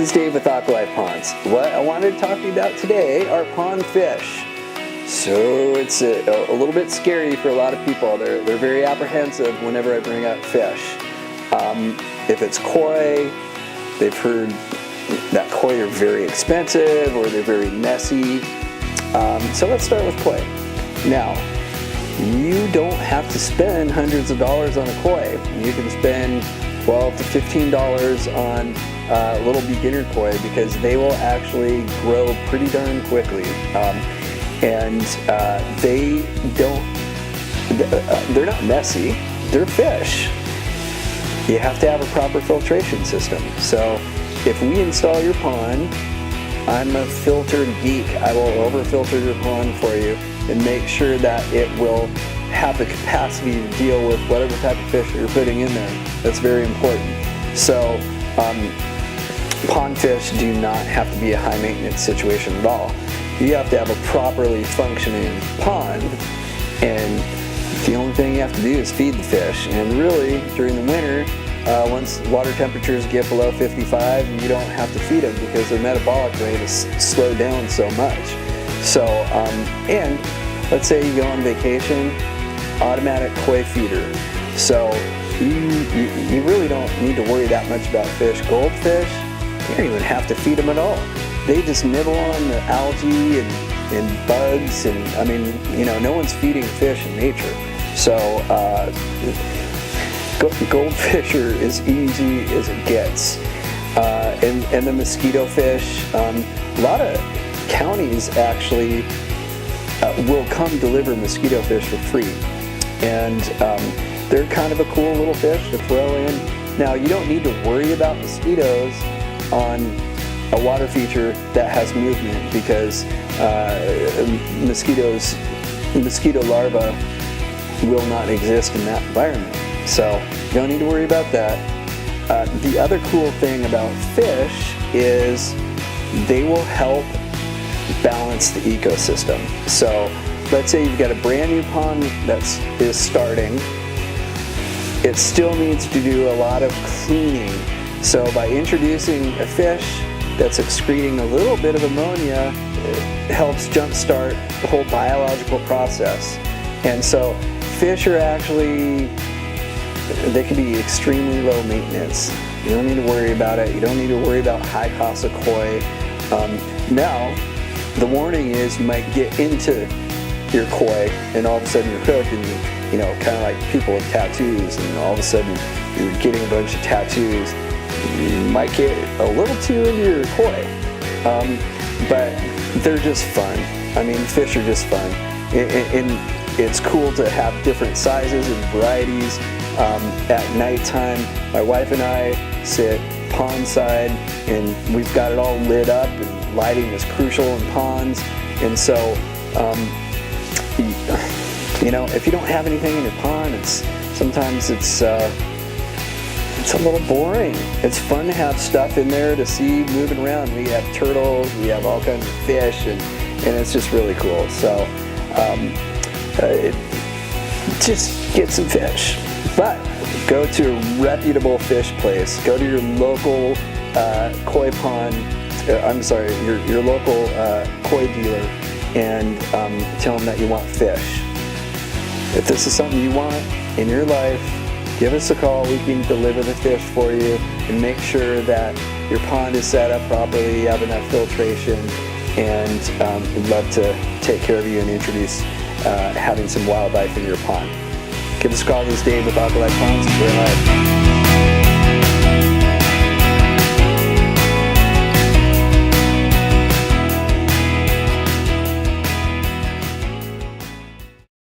is Dave with Aqualife Ponds. What I wanted to talk to you about today are pond fish. So it's a little bit scary for a lot of people. They're very apprehensive whenever I bring up fish. If it's koi, they've heard that koi are very expensive or they're very messy. So let's start with koi. Now, you don't have to spend hundreds of dollars on a koi. You can spend $12 to $15 on a little beginner koi because they will actually grow pretty darn quickly. They're not messy, they're fish. You have to have a proper filtration system. So if we install your pond, I'm a filter geek. I will over-filter your pond for you and make sure that it will have the capacity to deal with whatever type of fish you're putting in there. That's very important. So pond fish do not have to be a high maintenance situation at all. You have to have a properly functioning pond, and the only thing you have to do is feed the fish. And really, during the winter, once water temperatures get below 55, you don't have to feed them because their metabolic rate is slowed down so much. So, and let's say you go on vacation, automatic koi feeder. So you really don't need to worry that much about fish. Goldfish, you don't even have to feed them at all. They just nibble on the algae and bugs, and I mean, no one's feeding fish in nature. So goldfish are as easy as it gets. And the mosquito fish, a lot of counties actually will come deliver mosquito fish for free. And they're kind of a cool little fish to throw in. Now, you don't need to worry about mosquitoes on a water feature that has movement because mosquito larvae will not exist in that environment. So you don't need to worry about that. The other cool thing about fish is they will help balance the ecosystem. So let's say you've got a brand new pond that is starting. It still needs to do a lot of cleaning. So by introducing a fish that's excreting a little bit of ammonia, it helps jumpstart the whole biological process. And so fish are actually, they can be extremely low maintenance. You don't need to worry about it. You don't need to worry about high cost of koi. Now, the warning is you might get into your koi and all of a sudden you're hooked, and kind of like people with tattoos, and all of a sudden you're getting a bunch of tattoos. You might get a little too into your koi, but they're just fun. I mean, fish are just fun, and it's cool to have different sizes and varieties. At nighttime, my wife and I sit pond side, and we've got it all lit up, and lighting is crucial in ponds. And so, if you don't have anything in your pond, sometimes it's a little boring. It's fun to have stuff in there to see moving around. We have turtles, we have all kinds of fish, and it's just really cool. So just get some fish. But go to a reputable fish place. Go to your local koi pond, your local koi dealer, and tell them that you want fish. If this is something you want in your life, give us a call. We can deliver the fish for you and make sure that your pond is set up properly, you have enough filtration, and we'd love to take care of you and introduce having some wildlife in your pond. Give us a call. This is Dave with Aqualife Ponds. We're live.